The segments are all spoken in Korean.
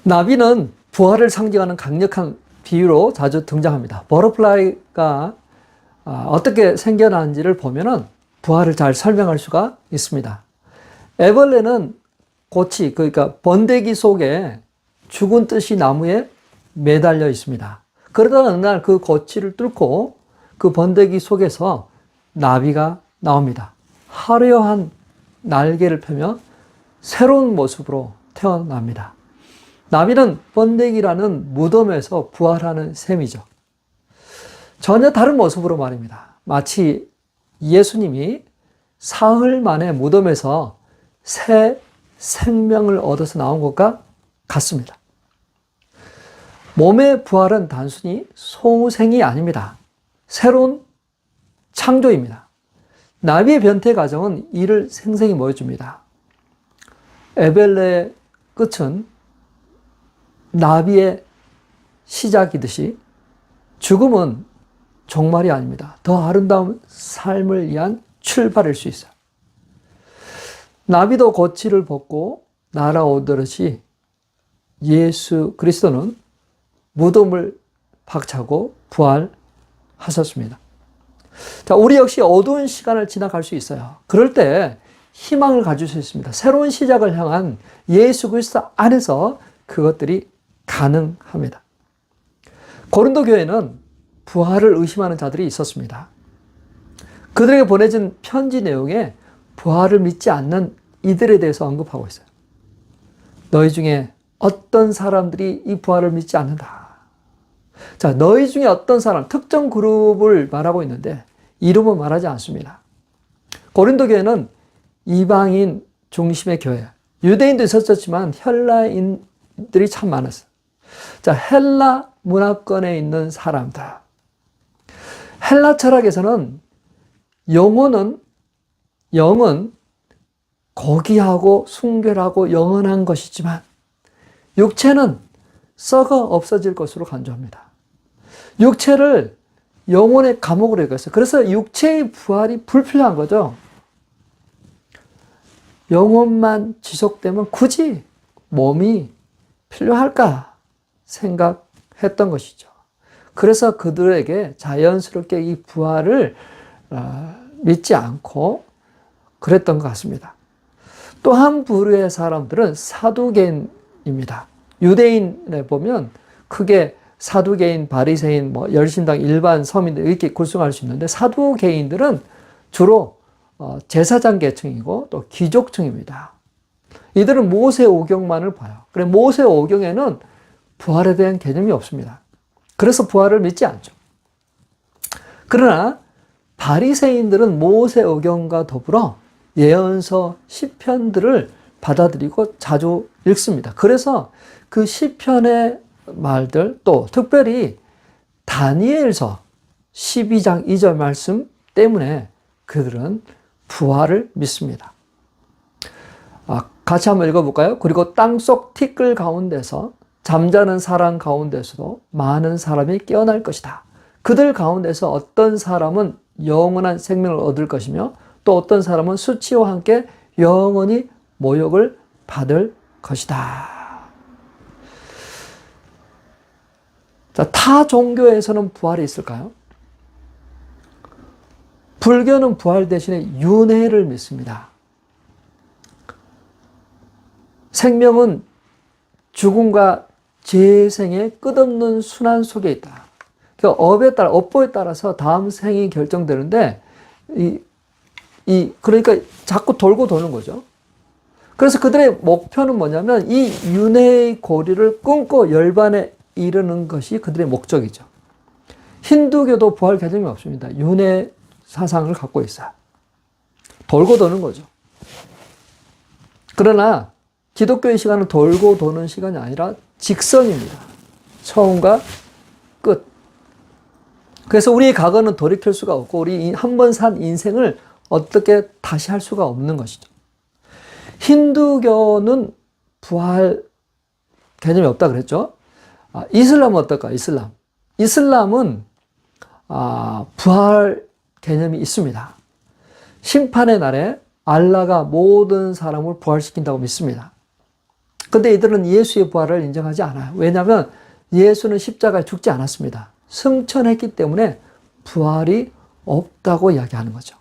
나비는 부활을 상징하는 강력한 비유로 자주 등장합니다. 버터플라이가 어떻게 생겨나는지를 보면은 부활을 잘 설명할 수가 있습니다. 애벌레는 꽃이, 그러니까 번데기 속에 죽은 뜻이 나무에 매달려 있습니다. 그러다 어느 날 그 거치를 뚫고 그 번데기 속에서 나비가 나옵니다. 화려한 날개를 펴며 새로운 모습으로 태어납니다. 나비는 번데기라는 무덤에서 부활하는 셈이죠. 전혀 다른 모습으로 말입니다. 마치 예수님이 사흘 만에 무덤에서 새 생명을 얻어서 나온 것과 같습니다. 몸의 부활은 단순히 소생이 아닙니다. 새로운 창조입니다. 나비의 변태 과정은 이를 생생히 보여줍니다. 에벨레의 끝은 나비의 시작이듯이 죽음은 종말이 아닙니다. 더 아름다운 삶을 위한 출발일 수 있어요. 나비도 거치를 벗고 날아오듯이 예수 그리스도는 무덤을 박차고 부활하셨습니다. 자, 우리 역시 어두운 시간을 지나갈 수 있어요. 그럴 때 희망을 가질 수 있습니다. 새로운 시작을 향한 예수 그리스도 안에서 그것들이 가능합니다. 고린도 교회는 부활을 의심하는 자들이 있었습니다. 그들에게 보내진 편지 내용에 부활을 믿지 않는 이들에 대해서 언급하고 있어요. 너희 중에 어떤 사람들이 이 부활을 믿지 않는다. 자, 너희 중에 어떤 사람, 특정 그룹을 말하고 있는데 이름은 말하지 않습니다. 고린도 교회는 이방인 중심의 교회, 유대인도 있었지만 헬라인들이 참 많았어요. 자, 헬라 문화권에 있는 사람들. 헬라 철학에서는 영은 고귀하고 순결하고 영원한 것이지만 육체는 썩어 없어질 것으로 간주합니다. 육체를 영혼의 감옥으로 여겼어요. 그래서 육체의 부활이 불필요한 거죠. 영혼만 지속되면 굳이 몸이 필요할까 생각했던 것이죠. 그래서 그들에게 자연스럽게 이 부활을 믿지 않고 그랬던 것 같습니다. 또 한 부류의 사람들은 사두개인입니다. 유대인에 보면 크게 사두개인, 바리새인, 열심당, 일반 서민들 이렇게 구성할 수 있는데 사두개인들은 주로 제사장 계층이고 또 귀족층입니다. 이들은 모세 오경만을 봐요. 그래 모세 오경에는 부활에 대한 개념이 없습니다. 그래서 부활을 믿지 않죠. 그러나 바리새인들은 모세 오경과 더불어 예언서 시편들을 받아들이고 자주 읽습니다. 그래서 그 시편의 말들 또 특별히 다니엘서 12장 2절 말씀 때문에 그들은 부활을 믿습니다. 같이 한번 읽어볼까요? 그리고 땅속 티끌 가운데서 잠자는 사람 가운데서도 많은 사람이 깨어날 것이다. 그들 가운데서 어떤 사람은 영원한 생명을 얻을 것이며 또 어떤 사람은 수치와 함께 영원히 모욕을 받을 것이다. 자, 타 종교에서는 부활이 있을까요? 불교는 부활 대신에 윤회를 믿습니다. 생명은 죽음과 재생의 끝없는 순환 속에 있다. 그러니까 업보에 따라서 다음 생이 결정되는데, 그러니까 자꾸 돌고 도는 거죠. 그래서 그들의 목표는 뭐냐면 이 윤회의 고리를 끊고 열반에 이르는 것이 그들의 목적이죠. 힌두교도 부활 개념이 없습니다. 윤회 사상을 갖고 있어요. 돌고 도는 거죠. 그러나 기독교의 시간은 돌고 도는 시간이 아니라 직선입니다. 처음과 끝. 그래서 우리의 과거는 돌이킬 수가 없고 우리 한 번 산 인생을 어떻게 다시 할 수가 없는 것이죠. 힌두교는 부활 개념이 없다 그랬죠. 이슬람은 어떨까? 이슬람은 부활 개념이 있습니다. 심판의 날에 알라가 모든 사람을 부활시킨다고 믿습니다. 근데 이들은 예수의 부활을 인정하지 않아요. 왜냐하면 예수는 십자가에 죽지 않았습니다. 승천했기 때문에 부활이 없다고 이야기하는 거죠.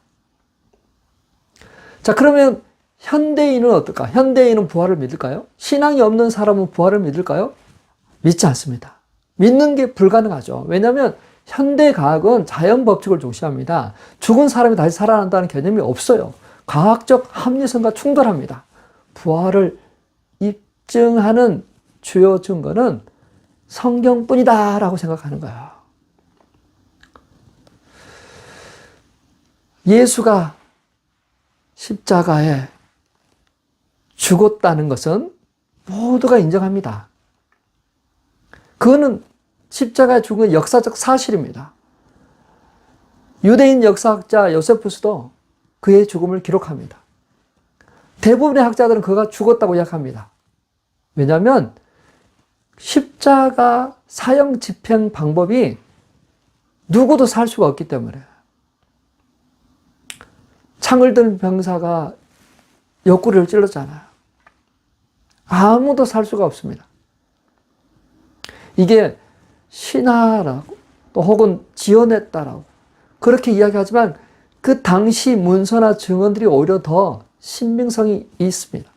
자, 그러면 현대인은 어떨까? 현대인은 부활을 믿을까요? 신앙이 없는 사람은 부활을 믿을까요? 믿지 않습니다. 믿는 게 불가능하죠. 왜냐하면 현대과학은 자연 법칙을 중시합니다. 죽은 사람이 다시 살아난다는 개념이 없어요. 과학적 합리성과 충돌합니다. 부활을 입증하는 주요 증거는 성경뿐이다라고 생각하는 거예요. 예수가 십자가에 죽었다는 것은 모두가 인정합니다. 그거는 십자가에 죽은 역사적 사실입니다. 유대인 역사학자 요세푸스도 그의 죽음을 기록합니다. 대부분의 학자들은 그가 죽었다고 이야기합니다. 왜냐하면 십자가 사형 집행 방법이 누구도 살 수가 없기 때문에. 창을 든 병사가 옆구리를 찔렀잖아요. 아무도 살 수가 없습니다. 이게 신하라고 또 혹은 지어냈다라고 그렇게 이야기하지만 그 당시 문서나 증언들이 오히려 더 신빙성이 있습니다.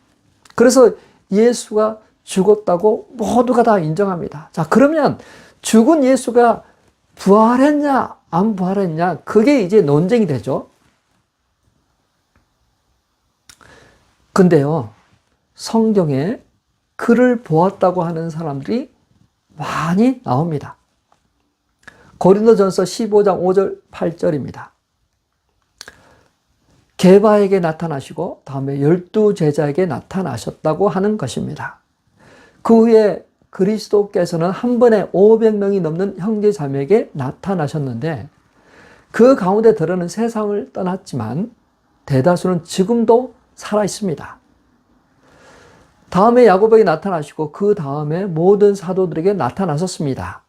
그래서 예수가 죽었다고 모두가 다 인정합니다. 자, 그러면 죽은 예수가 부활했냐 안 부활했냐 그게 이제 논쟁이 되죠. 근데요, 성경에 그를 보았다고 하는 사람들이 많이 나옵니다. 고린도전서 15장 5절 8절입니다. 게바에게 나타나시고 다음에 12제자에게 나타나셨다고 하는 것입니다. 그 후에 그리스도께서는 한 번에 500명이 넘는 형제 자매에게 나타나셨는데 그 가운데 들어는 세상을 떠났지만 대다수는 지금도 살아 있습니다. 다음에 야고보에게 나타나시고 그 다음에 모든 사도들에게 나타나셨습니다.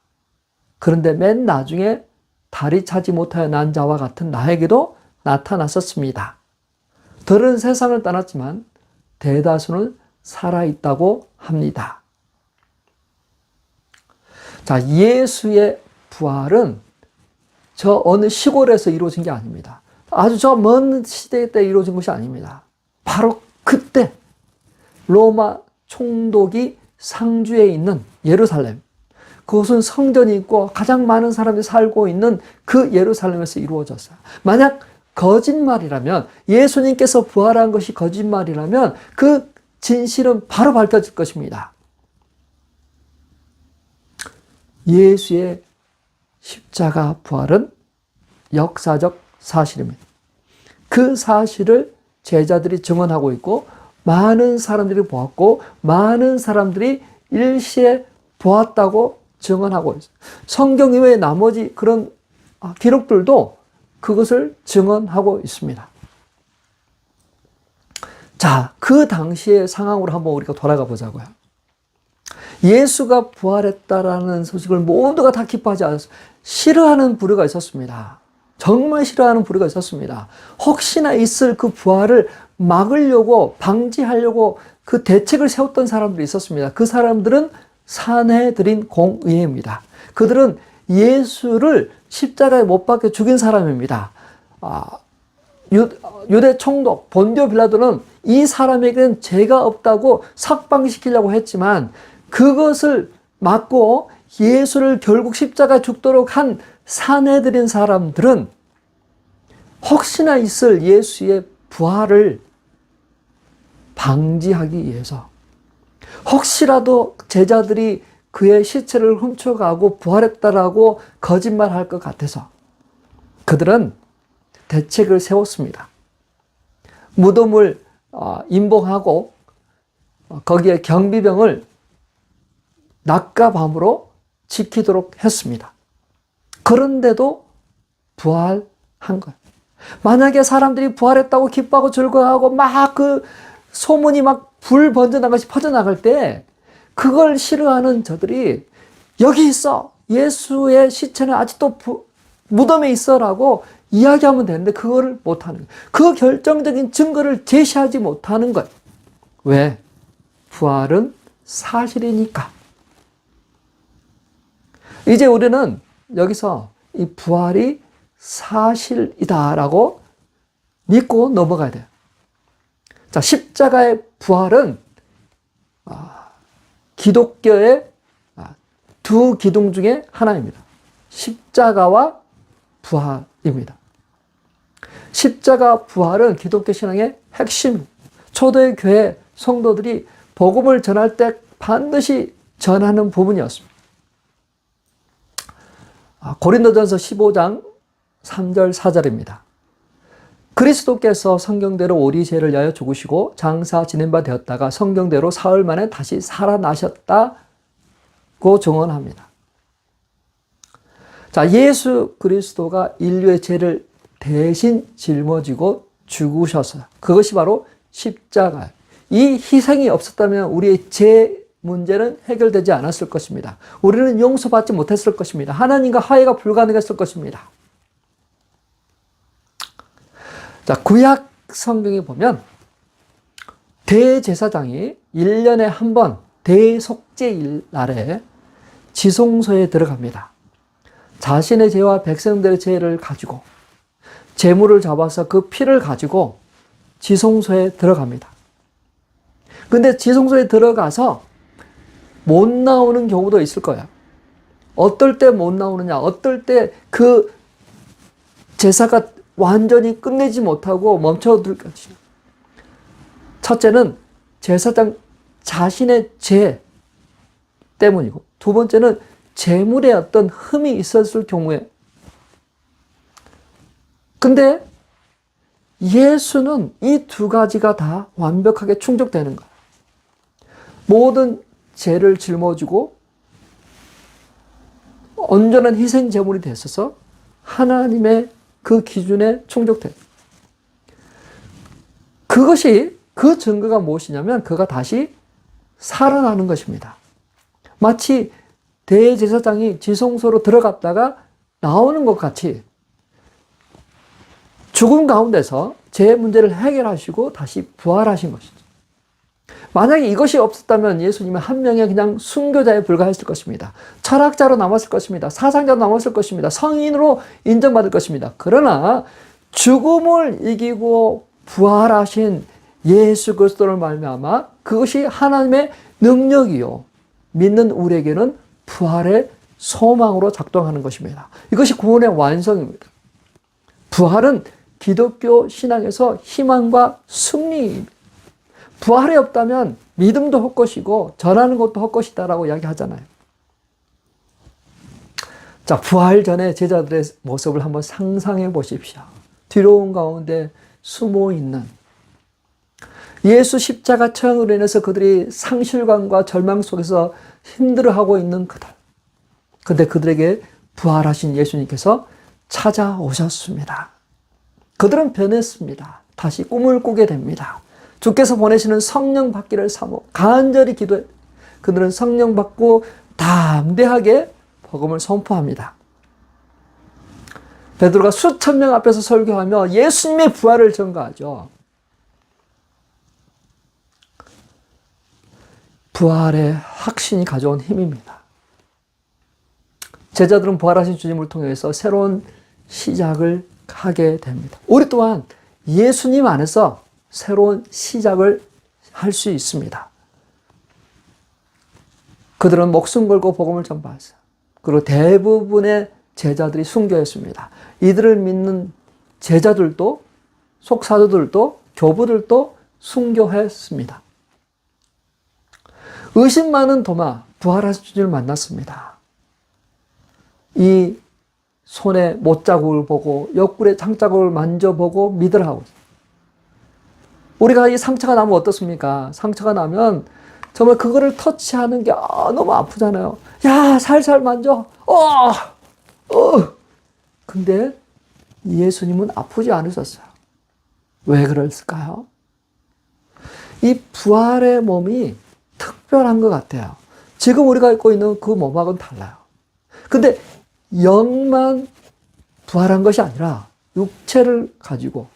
그런데 맨 나중에 다리 차지 못하여 난 자와 같은 나에게도 나타나셨습니다. 들은 세상을 떠났지만 대다수는 살아있다고 합니다. 자, 예수의 부활은 저 어느 시골에서 이루어진 게 아닙니다. 아주 저 먼 시대 때 이루어진 것이 아닙니다. 바로 그때 로마 총독이 상주에 있는 예루살렘, 그곳은 성전이 있고 가장 많은 사람들이 살고 있는 그 예루살렘에서 이루어졌어요. 만약 거짓말이라면, 예수님께서 부활한 것이 거짓말이라면 그 진실은 바로 밝혀질 것입니다. 예수의 십자가 부활은 역사적 사실입니다. 그 사실을 제자들이 증언하고 있고 많은 사람들이 보았고 많은 사람들이 일시에 보았다고 증언하고 있어요. 성경 이외의 나머지 그런 기록들도 그것을 증언하고 있습니다. 자, 그 당시의 상황으로 한번 우리가 돌아가 보자고요. 예수가 부활했다라는 소식을 모두가 다 기뻐하지 않았어요. 싫어하는 부류가 있었습니다. 정말 싫어하는 부류가 있었습니다. 혹시나 있을 그 부활을 막으려고, 방지하려고 그 대책을 세웠던 사람들이 있었습니다. 그 사람들은 산헤드린 공의회입니다. 그들은 예수를 십자가에 못 박혀 죽인 사람입니다. 유대 총독 본디오 빌라도는 이 사람에게는 죄가 없다고 석방시키려고 했지만 그것을 막고 예수를 결국 십자가에 죽도록 한 산헤드린 사람들은 혹시나 있을 예수의 부활을 방지하기 위해서, 혹시라도 제자들이 그의 시체를 훔쳐가고 부활했다라고 거짓말할 것 같아서 그들은 대책을 세웠습니다. 무덤을 임봉하고 거기에 경비병을 낮과 밤으로 지키도록 했습니다. 그런데도 부활한 거예요. 만약에 사람들이 부활했다고 기뻐하고 즐거워하고 막 그 소문이 막 불 번져나간 것이 퍼져나갈 때 그걸 싫어하는 저들이 여기 있어, 예수의 시체는 아직도 무덤에 있어라고 이야기하면 되는데 그거를 못하는 거예요. 그 결정적인 증거를 제시하지 못하는 거예요. 왜? 부활은 사실이니까. 이제 우리는 여기서 이 부활이 사실이다라고 믿고 넘어가야 돼요. 자, 십자가의 부활은 기독교의 두 기둥 중에 하나입니다. 십자가와 부활입니다. 십자가 부활은 기독교 신앙의 핵심, 초대의 교회 성도들이 복음을 전할 때 반드시 전하는 부분이었습니다. 고린도전서 15장 3절 4절입니다. 그리스도께서 성경대로 우리 죄를 위하여 죽으시고 장사 지낸 바 되었다가 성경대로 사흘 만에 다시 살아나셨다고 증언합니다. 자, 예수 그리스도가 인류의 죄를 대신 짊어지고 죽으셨어요. 그것이 바로 십자가예요. 이 희생이 없었다면 우리의 죄 문제는 해결되지 않았을 것입니다. 우리는 용서받지 못했을 것입니다. 하나님과 화해가 불가능했을 것입니다. 자, 구약 성경에 보면 대제사장이 1년에 한 번 대속죄일 날에 지성소에 들어갑니다. 자신의 죄와 백성들의 죄를 가지고 제물을 잡아서 그 피를 가지고 지성소에 들어갑니다. 근데 지성소에 들어가서 못 나오는 경우도 있을 거야. 어떨 때 못 나오느냐, 어떨 때 그 제사가 완전히 끝내지 못하고 멈춰둘 것이냐. 첫째는 제사장 자신의 죄 때문이고, 두 번째는 제물에 어떤 흠이 있었을 경우에. 근데 예수는 이 두 가지가 다 완벽하게 충족되는 거예요. 모든 죄를 짊어지고 온전한 희생 제물이 됐어서 하나님의 그 기준에 충족돼요. 그것이, 그 증거가 무엇이냐면 그가 다시 살아나는 것입니다. 마치 대제사장이 지성소로 들어갔다가 나오는 것 같이 죽음 가운데서 제 문제를 해결하시고 다시 부활하신 것이죠. 만약에 이것이 없었다면 예수님은 한 명의 그냥 순교자에 불과했을 것입니다. 철학자로 남았을 것입니다. 사상자로 남았을 것입니다. 성인으로 인정받을 것입니다. 그러나 죽음을 이기고 부활하신 예수 그리스도를 말미암아 그것이 하나님의 능력이요, 믿는 우리에게는 부활의 소망으로 작동하는 것입니다. 이것이 구원의 완성입니다. 부활은 기독교 신앙에서 희망과 승리입니다. 부활이 없다면 믿음도 헛것이고 전하는 것도 헛것이다라고 이야기하잖아요. 자, 부활 전에 제자들의 모습을 한번 상상해 보십시오. 두려움 가운데 숨어 있는, 예수 십자가 처형으로 인해서 그들이 상실감과 절망 속에서 힘들어하고 있는 그들. 근데 그들에게 부활하신 예수님께서 찾아오셨습니다. 그들은 변했습니다. 다시 꿈을 꾸게 됩니다. 주께서 보내시는 성령 받기를 사모 간절히 기도해. 그들은 성령 받고 담대하게 복음을 선포합니다. 베드로가 수천 명 앞에서 설교하며 예수님의 부활을 전가하죠. 부활의 확신이 가져온 힘입니다. 제자들은 부활하신 주님을 통해서 새로운 시작을 하게 됩니다. 우리 또한 예수님 안에서 새로운 시작을 할 수 있습니다. 그들은 목숨 걸고 복음을 전파했어요. 그리고 대부분의 제자들이 순교했습니다. 이들을 믿는 제자들도, 속사도들도, 교부들도 순교했습니다. 의심 많은 도마, 부활하신 주님을 만났습니다. 이 손에 못자국을 보고 옆구리에 상자국을 만져보고 믿으라고. 우리가 이 상처가 나면 어떻습니까? 상처가 나면 정말 그거를 터치하는 게 너무 아프잖아요. 야, 살살 만져. 근데 예수님은 아프지 않으셨어요. 왜 그랬을까요? 이 부활의 몸이 특별한 것 같아요. 지금 우리가 입고 있는 그 몸하고는 달라요. 근데 영만 부활한 것이 아니라 육체를 가지고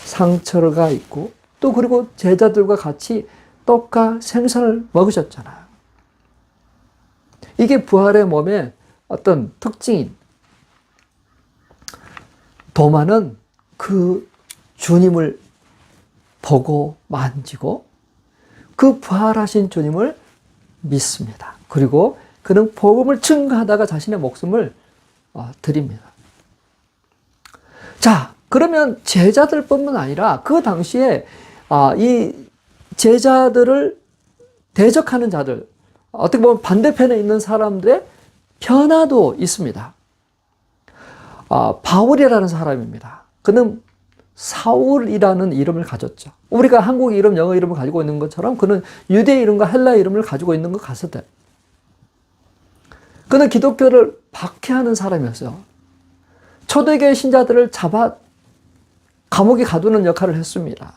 상처가 있고 또 그리고 제자들과 같이 떡과 생선을 먹으셨잖아요. 이게 부활의 몸의 어떤 특징인. 도마는 그 주님을 보고 만지고 그 부활하신 주님을 믿습니다. 그리고 그는 복음을 증거하다가 자신의 목숨을 드립니다. 자, 그러면 제자들뿐만 아니라 그 당시에 이 제자들을 대적하는 자들, 어떻게 보면 반대편에 있는 사람들의 변화도 있습니다. 바울이라는 사람입니다. 그는 사울이라는 이름을 가졌죠. 우리가 한국 이름, 영어 이름을 가지고 있는 것처럼 그는 유대 이름과 헬라 이름을 가지고 있는 것 같았대요. 그는 기독교를 박해하는 사람이었어요. 초대교회 신자들을 잡아 감옥에 가두는 역할을 했습니다.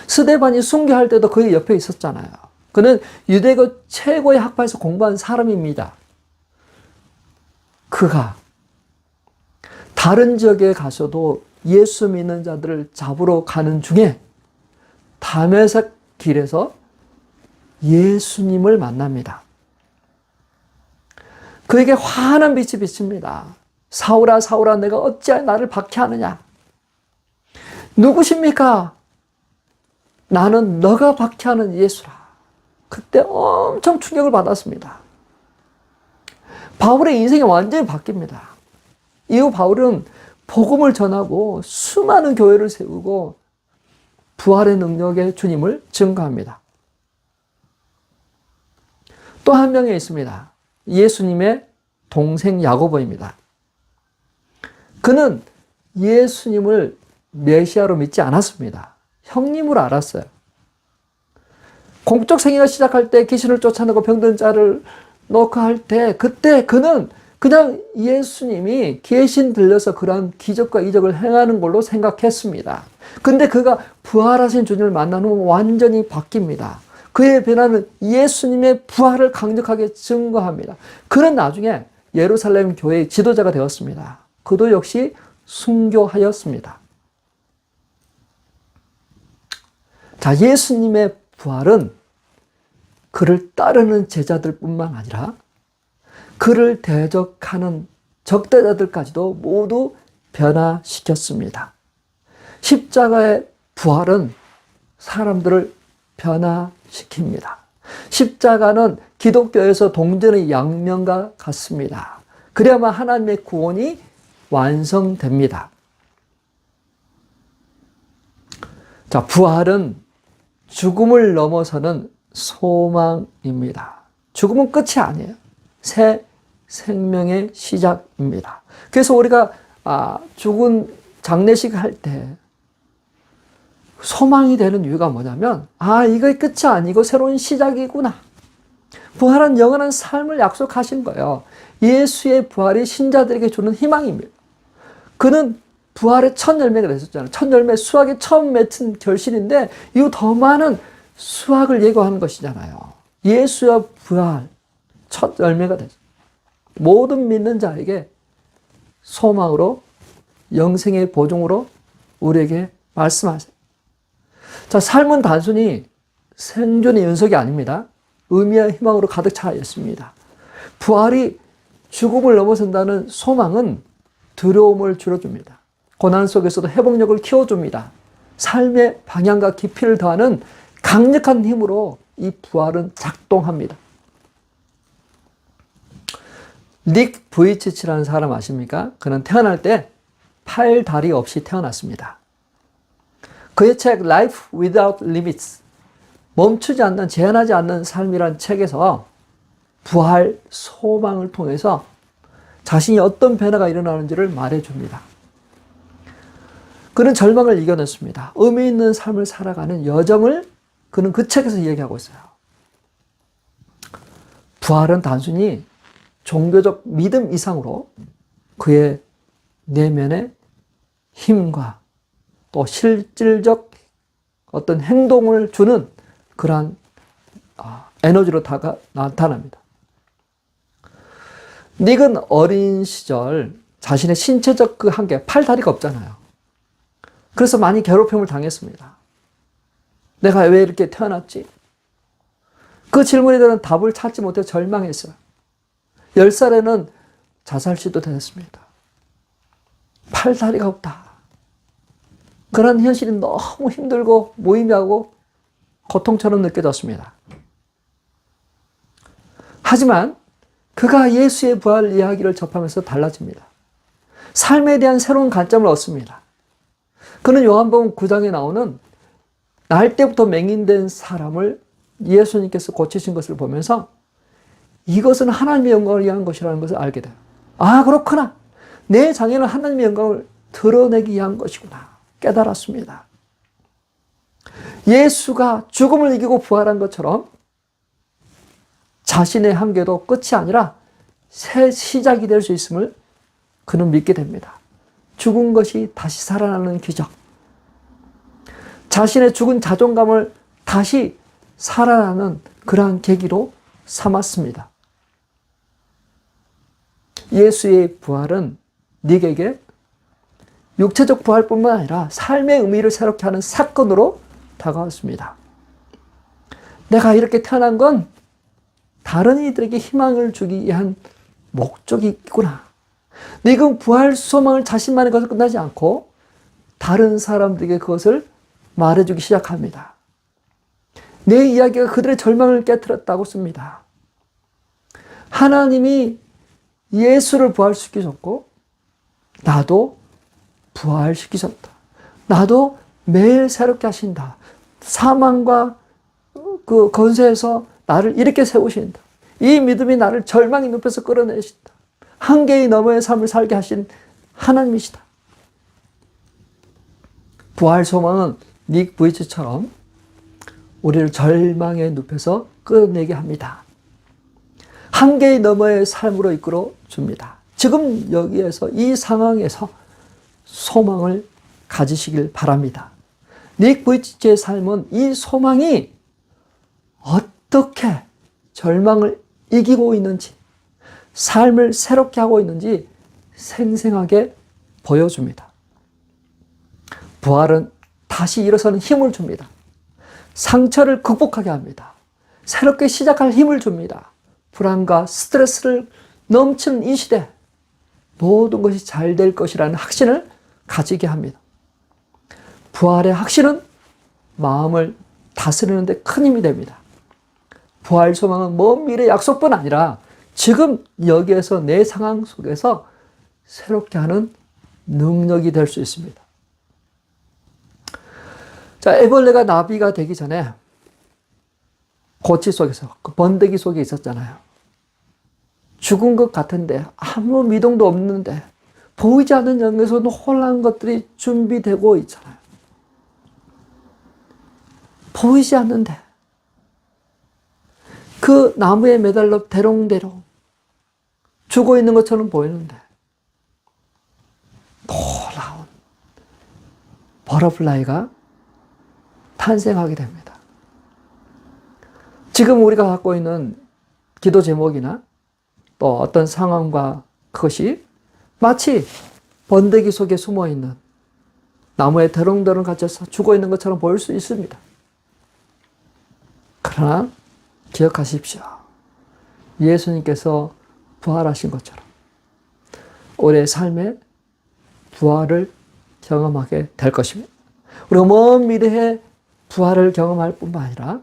스데반이 순교할 때도 그의 옆에 있었잖아요. 그는 유대교 최고의 학파에서 공부한 사람입니다. 그가 다른 지역에 가서도 예수 믿는 자들을 잡으러 가는 중에 다메섹 길에서 예수님을 만납니다. 그에게 환한 빛이 비칩니다. 사울아, 사울아, 내가 어찌하여 나를 박해하느냐? 누구십니까? 나는 너가 박해하는 예수라. 그때 엄청 충격을 받았습니다. 바울의 인생이 완전히 바뀝니다. 이후 바울은 복음을 전하고 수많은 교회를 세우고 부활의 능력의 주님을 증거합니다. 또 한 명이 있습니다. 예수님의 동생 야고보입니다. 그는 예수님을 메시아로 믿지 않았습니다. 형님으로 알았어요. 공적 생애가 시작할 때 귀신을 쫓아내고 병든 자를 놓고 할 때 그때 그는 그냥 예수님이 귀신 들려서 그러한 기적과 이적을 행하는 걸로 생각했습니다. 근데 그가 부활하신 주님을 만난 후 완전히 바뀝니다. 그의 변화는 예수님의 부활을 강력하게 증거합니다. 그는 나중에 예루살렘 교회의 지도자가 되었습니다. 그도 역시 순교하였습니다. 자, 예수님의 부활은 그를 따르는 제자들뿐만 아니라 그를 대적하는 적대자들까지도 모두 변화시켰습니다. 십자가의 부활은 사람들을 변화시킵니다. 십자가는 기독교에서 동전의 양면과 같습니다. 그래야만 하나님의 구원이 완성됩니다. 자, 부활은 죽음을 넘어서는 소망입니다. 죽음은 끝이 아니에요. 새 생명의 시작입니다. 그래서 우리가 죽은 장례식 할 때 소망이 되는 이유가 뭐냐면 이거 끝이 아니고 새로운 시작이구나. 부활은 영원한 삶을 약속하신 거예요. 예수의 부활이 신자들에게 주는 희망입니다. 그는 부활의 첫 열매가 됐었잖아요. 첫 열매, 수확의 처음 맺은 결실인데 이거 더 많은 수확을 예고하는 것이잖아요. 예수의 부활, 첫 열매가 됐어요. 모든 믿는 자에게 소망으로, 영생의 보증으로 우리에게 말씀하세요. 자, 삶은 단순히 생존의 연속이 아닙니다. 의미와 희망으로 가득 차 있습니다. 부활이 죽음을 넘어선다는 소망은 두려움을 줄여줍니다. 고난 속에서도 회복력을 키워줍니다. 삶의 방향과 깊이를 더하는 강력한 힘으로 이 부활은 작동합니다. 닉 부이치치라는 사람 아십니까? 그는 태어날 때 팔, 다리 없이 태어났습니다. 그의 책 Life Without Limits, 멈추지 않는, 제한하지 않는 삶이란 책에서 부활 소망을 통해서 자신이 어떤 변화가 일어나는지를 말해줍니다. 그는 절망을 이겨냈습니다. 의미 있는 삶을 살아가는 여정을 그는 그 책에서 이야기하고 있어요. 부활은 단순히 종교적 믿음 이상으로 그의 내면의 힘과 또 실질적 어떤 행동을 주는 그러한 에너지로 나타납니다. 닉은 어린 시절 자신의 신체적 그 한계, 팔, 다리가 없잖아요. 그래서 많이 괴롭힘을 당했습니다. 내가 왜 이렇게 태어났지? 그 질문에 대한 답을 찾지 못해 절망했어요. 10살에는 자살 시도도 했습니다. 팔다리가 없다. 그런 현실이 너무 힘들고 무의미하고 고통처럼 느껴졌습니다. 하지만 그가 예수의 부활 이야기를 접하면서 달라집니다. 삶에 대한 새로운 관점을 얻습니다. 그는 요한복음 9장에 나오는 날 때부터 맹인된 사람을 예수님께서 고치신 것을 보면서 이것은 하나님의 영광을 위한 것이라는 것을 알게 돼요. 아, 그렇구나. 내 장애는 하나님의 영광을 드러내기 위한 것이구나. 깨달았습니다. 예수가 죽음을 이기고 부활한 것처럼 자신의 한계도 끝이 아니라 새 시작이 될 수 있음을 그는 믿게 됩니다. 죽은 것이 다시 살아나는 기적. 자신의 죽은 자존감을 다시 살아나는 그러한 계기로 삼았습니다. 예수의 부활은 네게 육체적 부활뿐만 아니라 삶의 의미를 새롭게 하는 사건으로 다가왔습니다. 내가 이렇게 태어난 건 다른 이들에게 희망을 주기 위한 목적이 있구나. 네가 부활 소망을 자신만의 것을 끝나지 않고 다른 사람들에게 그것을 말해주기 시작합니다. 내 이야기가 그들의 절망을 깨트렸다고 씁니다. 하나님이 예수를 부활시키셨고 나도 부활시키셨다. 나도 매일 새롭게 하신다. 사망과 그 건세에서 나를 이렇게 세우신다. 이 믿음이 나를 절망의 늪에서 끌어내신다. 한계의 너머의 삶을 살게 하신 하나님이시다. 부활 소망은 닉 부이치처럼 우리를 절망의 늪에서 끌어내게 합니다. 한계의 너머의 삶으로 이끌어 줍니다. 지금 여기에서 이 상황에서 소망을 가지시길 바랍니다. 닉 부이치의 삶은 이 소망이 어떻게 절망을 이기고 있는지, 삶을 새롭게 하고 있는지 생생하게 보여줍니다. 부활은 다시 일어서는 힘을 줍니다. 상처를 극복하게 합니다. 새롭게 시작할 힘을 줍니다. 불안과 스트레스를 넘치는 이 시대, 모든 것이 잘 될 것이라는 확신을 가지게 합니다. 부활의 확신은 마음을 다스리는 데 큰 힘이 됩니다. 부활 소망은 먼 미래 약속뿐 아니라 지금 여기에서 내 상황 속에서 새롭게 하는 능력이 될 수 있습니다. 자, 애벌레가 나비가 되기 전에 고치 속에서, 그 번데기 속에 있었잖아요. 죽은 것 같은데, 아무 미동도 없는데, 보이지 않는 영역에서 놀라운 것들이 준비되고 있잖아요. 보이지 않는데, 그 나무에 매달려 대롱대롱 죽어 있는 것처럼 보이는데, 놀라운 버터플라이가 탄생하게 됩니다. 지금 우리가 갖고 있는 기도 제목이나 또 어떤 상황과 그것이 마치 번데기 속에 숨어 있는 나무에 대롱대롱 갇혀서 죽어 있는 것처럼 보일 수 있습니다. 그러나 기억하십시오. 예수님께서 부활하신 것처럼 우리의 삶에 부활을 경험하게 될 것입니다. 우리가 먼 미래에 부활을 경험할 뿐만 아니라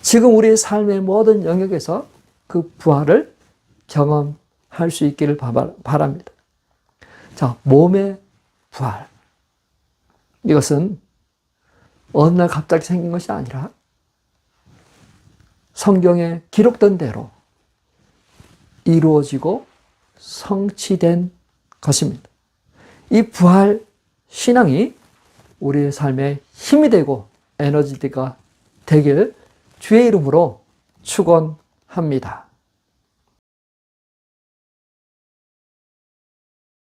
지금 우리의 삶의 모든 영역에서 그 부활을 경험할 수 있기를 바랍니다. 자, 몸의 부활. 이것은 어느 날 갑자기 생긴 것이 아니라 성경에 기록된 대로 이루어지고 성취된 것입니다. 이 부활 신앙이 우리의 삶에 힘이 되고 에너지가 되길 주의 이름으로 축원합니다.